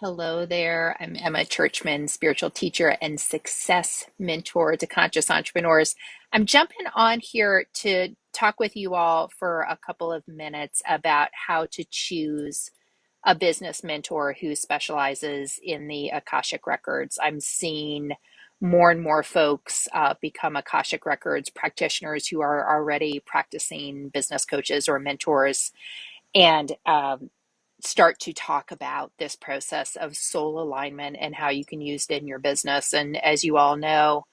Hello there. I'm Emma Churchman, spiritual teacher and success mentor to conscious entrepreneurs. I'm jumping on here to talk with you all for a couple of minutes about how to choose a business mentor who specializes in the Akashic Records. I'm seeing more and more folks become Akashic Records practitioners who are already practicing business coaches or mentors. And start to talk about this process of soul alignment and how you can use it in your business. And as you all know,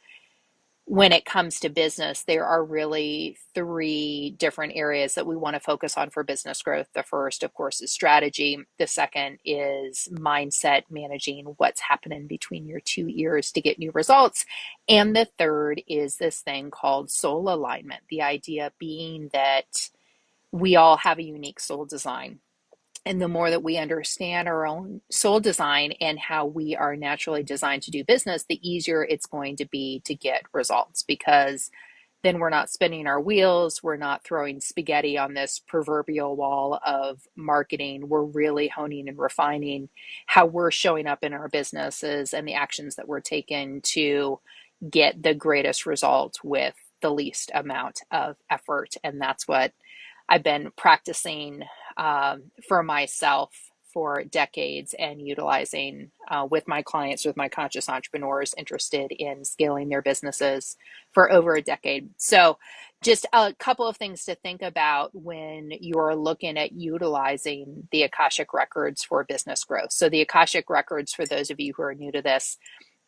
when it comes to business, there are really three different areas that we want to focus on for business growth. The first, of course, is strategy. The second is mindset, managing what's happening between your two ears to get new results. And the third is this thing called soul alignment, the idea being that we all have a unique soul design. And the more that we understand our own soul design and how we are naturally designed to do business, the easier it's going to be to get results, because then we're not spinning our wheels. We're not throwing spaghetti on this proverbial wall of marketing. We're really honing and refining how we're showing up in our businesses and the actions that we're taking to get the greatest result with the least amount of effort. And that's what I've been practicing for myself for decades and utilizing with my clients, with my conscious entrepreneurs interested in scaling their businesses for over a decade. So, just a couple of things to think about when you're looking at utilizing the Akashic Records for business growth. So, the Akashic Records, for those of you who are new to this,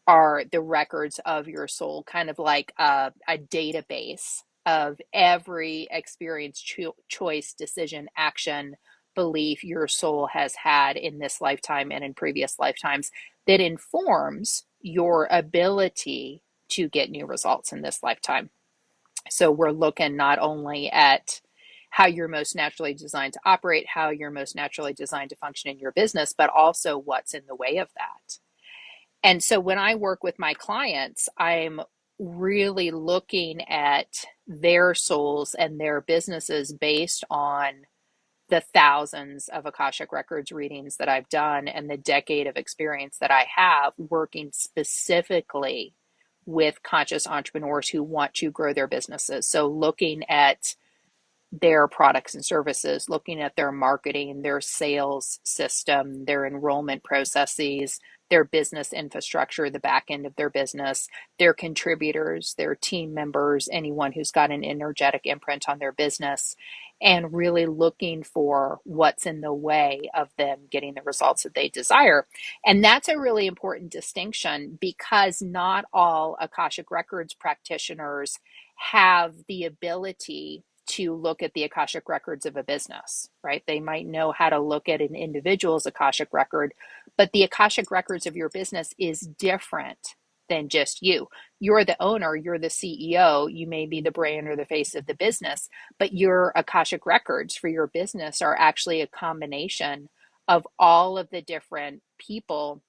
are the records of your soul, kind of like a database of every experience, choice, decision, action, belief your soul has had in this lifetime and in previous lifetimes that informs your ability to get new results in this lifetime. So we're looking not only at how you're most naturally designed to operate, how you're most naturally designed to function in your business, but also what's in the way of that. And so when I work with my clients, I'm really looking at their souls and their businesses based on the thousands of Akashic Records readings that I've done and the decade of experience that I have working specifically with conscious entrepreneurs who want to grow their businesses. So looking at their products and services, looking at their marketing, their sales system, their enrollment processes, their business infrastructure, the back end of their business, their contributors, their team members, anyone who's got an energetic imprint on their business, and really looking for what's in the way of them getting the results that they desire. And that's a really important distinction, because not all Akashic Records practitioners have the ability to look at the Akashic Records of a business, right? They might know how to look at an individual's Akashic Record, but the Akashic Records of your business is different than just you. You're the owner, you're the CEO, you may be the brand or the face of the business, but your Akashic Records for your business are actually a combination of all of the different people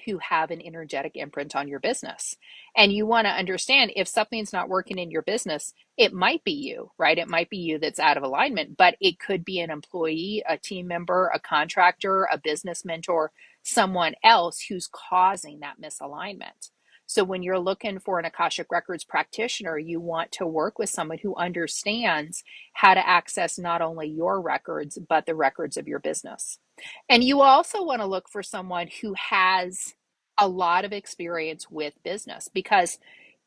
who have an energetic imprint on your business. And you want to understand, if something's not working in your business, it might be you, right? It might be you that's out of alignment, but it could be an employee, a team member, a contractor, a business mentor, someone else who's causing that misalignment. So when you're looking for an Akashic Records practitioner, you want to work with someone who understands how to access not only your records, but the records of your business. And you also want to look for someone who has a lot of experience with business, because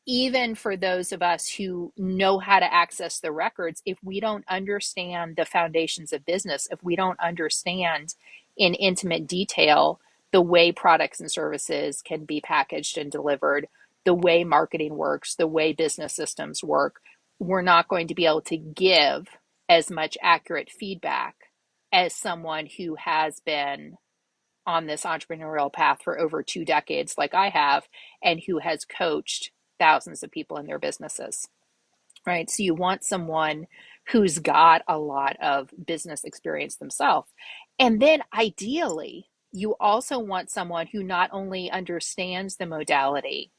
even for those of us who know how to access the records, if we don't understand the foundations of business, if we don't understand in intimate detail the way products and services can be packaged and delivered, the way marketing works, the way business systems work, we're not going to be able to give as much accurate feedback as someone who has been on this entrepreneurial path for over 2 decades, like I have, and who has coached thousands of people in their businesses, right? So you want someone who's got a lot of business experience themselves. And then ideally, you also want someone who not only understands the modality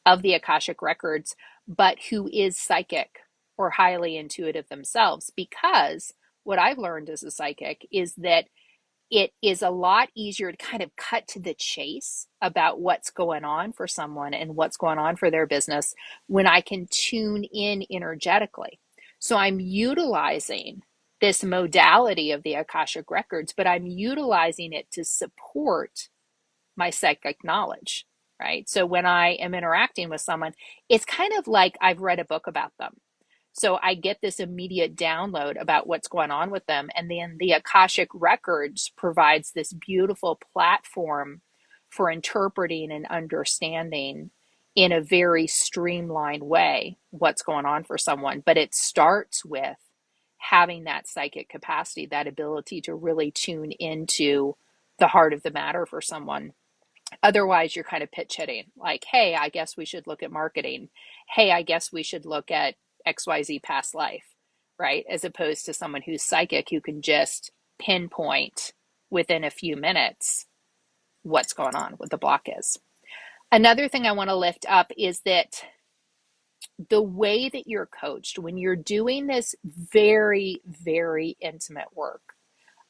of the Akashic Records, but who is psychic or highly intuitive themselves. Because what I've learned as a psychic is that it is a lot easier to kind of cut to the chase about what's going on for someone and what's going on for their business when I can tune in energetically. So I'm utilizing this modality of the Akashic Records, but I'm utilizing it to support my psychic knowledge, right? So when I am interacting with someone, it's kind of like I've read a book about them. So I get this immediate download about what's going on with them. And then the Akashic Records provides this beautiful platform for interpreting and understanding in a very streamlined way what's going on for someone. But it starts with having that psychic capacity, that ability to really tune into the heart of the matter for someone. Otherwise, you're kind of pitch hitting, like, hey, I guess we should look at marketing. Hey, I guess we should look at XYZ past life, right? As opposed to someone who's psychic who can just pinpoint within a few minutes what's going on, what the block is. Another thing I want to lift up is that the way that you're coached when you're doing this very, very intimate work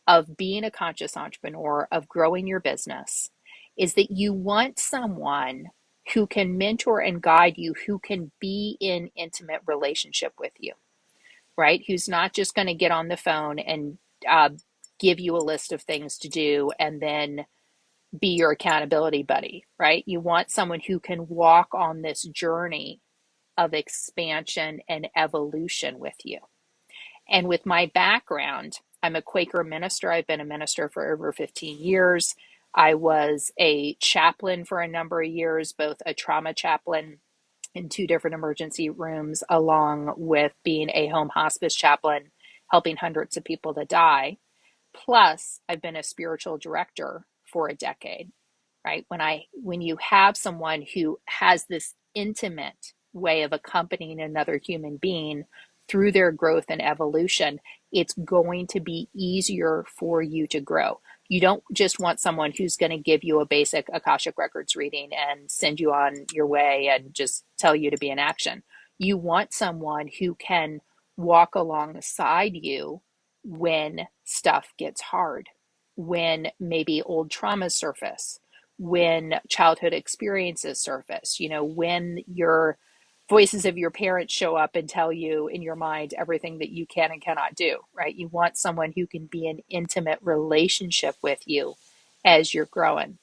of being a conscious entrepreneur, of growing your business, is that you want someone who can mentor and guide you, who can be in intimate relationship with you, right? Who's not just going to get on the phone and uh, give you a list of things to do and then be your accountability buddy, right? You want someone who can walk on this journey of expansion and evolution with you. And with my background, I'm a Quaker minister. I've been a minister for over 15 years. I was a chaplain for a number of years, both a trauma chaplain in two different emergency rooms, along with being a home hospice chaplain, helping hundreds of people to die. Plus, I've been a spiritual director for a decade, right? When you have someone who has this intimate way of accompanying another human being through their growth and evolution, it's going to be easier for you to grow. You don't just want someone who's going to give you a basic Akashic Records reading and send you on your way and just tell you to be in action. You want someone who can walk alongside you when stuff gets hard, when maybe old traumas surface, when childhood experiences surface, when your voices of your parents show up and tell you in your mind everything that you can and cannot do, right? You want someone who can be in intimate relationship with you as you're growing.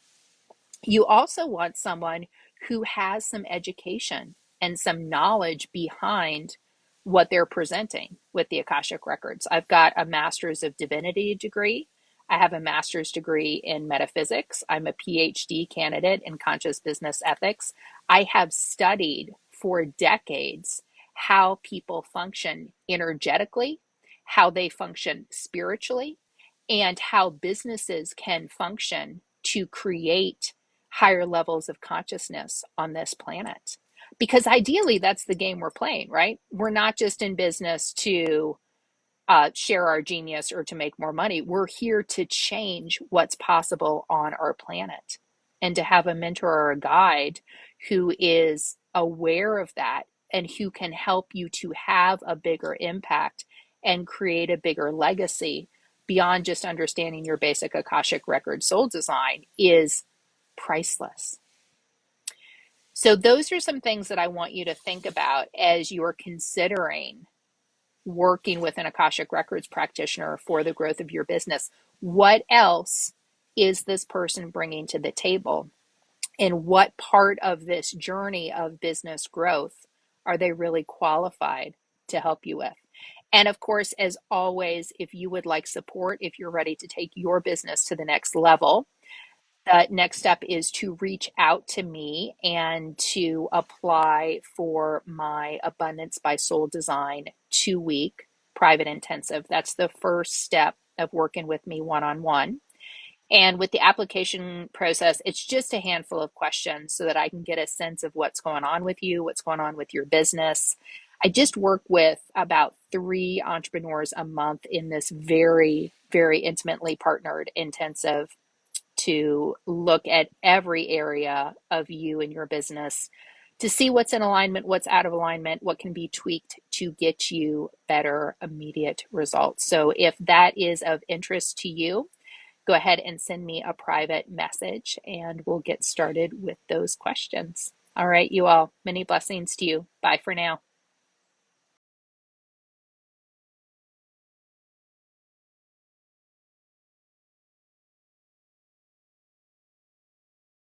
You also want someone who has some education and some knowledge behind what they're presenting with the Akashic Records. I've got a master's of divinity degree. I have a master's degree in metaphysics. I'm a PhD candidate in conscious business ethics. I have studied for decades how people function energetically, how they function spiritually, and how businesses can function to create higher levels of consciousness on this planet. Because ideally, that's the game we're playing, right? We're not just in business to share our genius or to make more money. We're here to change what's possible on our planet and to have a mentor or a guide who is aware of that and who can help you to have a bigger impact and create a bigger legacy beyond just understanding your basic Akashic Record soul design is priceless. So those are some things that I want you to think about as you're considering working with an Akashic Records practitioner for the growth of your business. What else is this person bringing to the table? And what part of this journey of business growth are they really qualified to help you with? And of course, as always, if you would like support, if you're ready to take your business to the next level, the next step is to reach out to me and to apply for my Abundance by Soul Design 2-week private intensive. That's the first step of working with me one-on-one. And with the application process, it's just a handful of questions so that I can get a sense of what's going on with you, what's going on with your business. I just work with about 3 entrepreneurs a month in this very, very intimately partnered intensive to look at every area of you and your business to see what's in alignment, what's out of alignment, what can be tweaked to get you better immediate results. So if that is of interest to you, go ahead and send me a private message and we'll get started with those questions. All right, you all, many blessings to you. Bye for now.